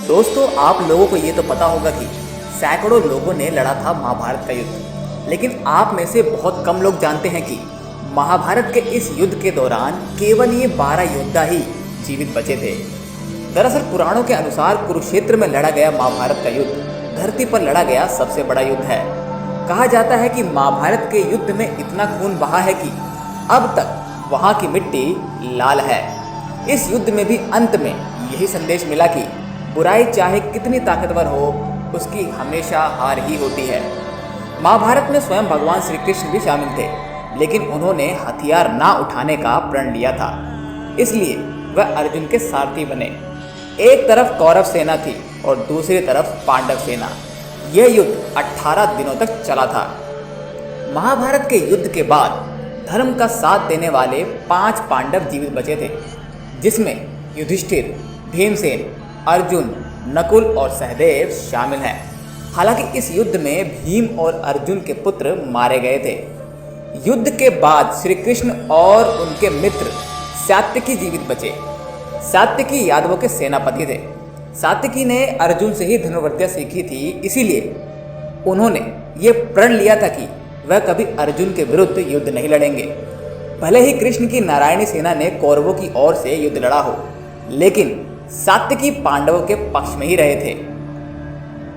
दोस्तों, आप लोगों को ये तो पता होगा कि सैकड़ों लोगों ने लड़ा था महाभारत का युद्ध, लेकिन आप में से बहुत कम लोग जानते हैं कि महाभारत के इस युद्ध के दौरान केवल ये 12 योद्धा ही जीवित बचे थे। दरअसल पुराणों के अनुसार कुरुक्षेत्र में लड़ा गया महाभारत का युद्ध धरती पर लड़ा गया सबसे बड़ा युद्ध है। कहा जाता है कि महाभारत के युद्ध में इतना खून बहा है कि अब तक वहाँ की मिट्टी लाल है। इस युद्ध में भी अंत में यही संदेश मिला कि बुराई चाहे कितनी ताकतवर हो, उसकी हमेशा हार ही होती है। महाभारत में स्वयं भगवान श्री कृष्ण भी शामिल थे, लेकिन उन्होंने हथियार ना उठाने का प्रण लिया था, इसलिए वह अर्जुन के सारथी बने। एक तरफ कौरव सेना थी और दूसरी तरफ पांडव सेना। यह युद्ध 18 दिनों तक चला था। महाभारत के युद्ध के बाद धर्म का साथ देने वाले 5 पांडव जीवित बचे थे, जिसमें युधिष्ठिर, भीमसेन, अर्जुन, नकुल और सहदेव शामिल हैं। हालांकि इस युद्ध में भीम और अर्जुन के पुत्र मारे गए थे। युद्ध के बाद श्री कृष्ण और उनके मित्र सात्यकी जीवित बचे। सात्यकी यादवों के सेनापति थे। सात्यकी ने अर्जुन से ही धनुर्विद्या सीखी थी, इसीलिए उन्होंने ये प्रण लिया था कि वह कभी अर्जुन के विरुद्ध युद्ध नहीं लड़ेंगे। भले ही कृष्ण की नारायणी सेना ने कौरवों की ओर से युद्ध लड़ा हो, लेकिन सात्यकी पांडवों के पक्ष में ही रहे थे।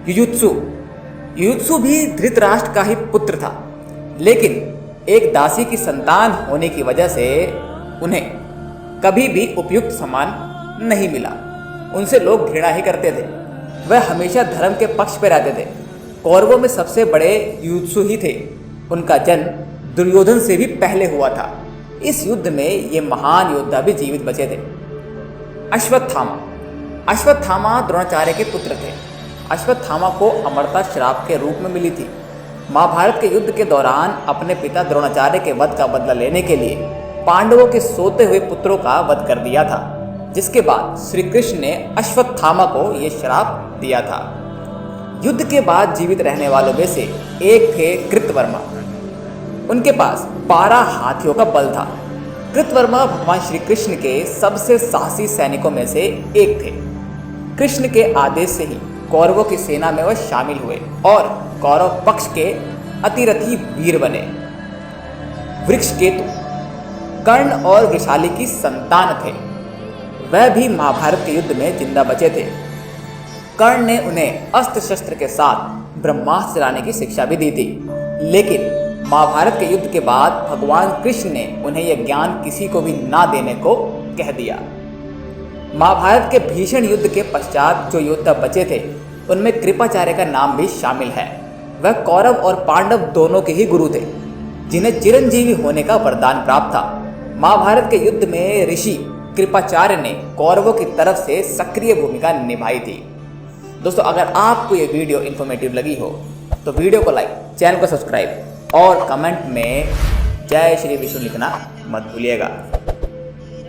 युयुत्सु भी धृतराष्ट्र का ही पुत्र था, लेकिन एक दासी की संतान होने की वजह से उन्हें कभी भी उपयुक्त सम्मान नहीं मिला। उनसे लोग घृणा ही करते थे। वह हमेशा धर्म के पक्ष पर रहते थे। कौरवों में सबसे बड़े युयुत्सु ही थे। उनका जन्म दुर्योधन से भी पहले हुआ था। इस युद्ध में ये महान योद्धा भी जीवित बचे थे। अश्वत्थामा द्रोणाचार्य के पुत्र थे। अश्वत्थामा को अमरता श्राप के रूप में मिली थी। महाभारत के युद्ध के दौरान अपने पिता द्रोणाचार्य के वध का बदला लेने के लिए पांडवों के सोते हुए पुत्रों का वध कर दिया था, जिसके बाद श्री कृष्ण ने अश्वत्थामा को यह श्राप दिया था। युद्ध के बाद जीवित रहने वालों में से एक थे कृतवर्मा। उनके पास 12 हाथियों का बल था। कृतवर्मा भगवान श्री कृष्ण के सबसे साहसी सैनिकों में से एक थे। कृष्ण के आदेश से ही कौरवों की सेना में वह शामिल हुए और कौरव पक्ष के अतिरथी वीर बने। वृक्षकेतु कर्ण और वृषाली की संतान थे। वह भी महाभारत के युद्ध में जिंदा बचे थे। कर्ण ने उन्हें अस्त्र शस्त्र के साथ ब्रह्मास्त्र चलाने की शिक्षा भी दी थी, लेकिन महाभारत के युद्ध के बाद भगवान कृष्ण ने उन्हें यह ज्ञान किसी को भी ना देने को कह दिया। महाभारत के भीषण युद्ध के पश्चात जो योद्धा बचे थे, उनमें कृपाचार्य का नाम भी शामिल है। वह कौरव और पांडव दोनों के ही गुरु थे, जिन्हें चिरंजीवी होने का वरदान प्राप्त था। महाभारत के युद्ध में ऋषि कृपाचार्य ने कौरवों की तरफ से सक्रिय भूमिका निभाई थी। दोस्तों, अगर आपको ये वीडियो इन्फॉर्मेटिव लगी हो तो वीडियो को लाइक, चैनल को सब्सक्राइब और कमेंट में जय श्री विष्णु लिखना मत भूलिएगा।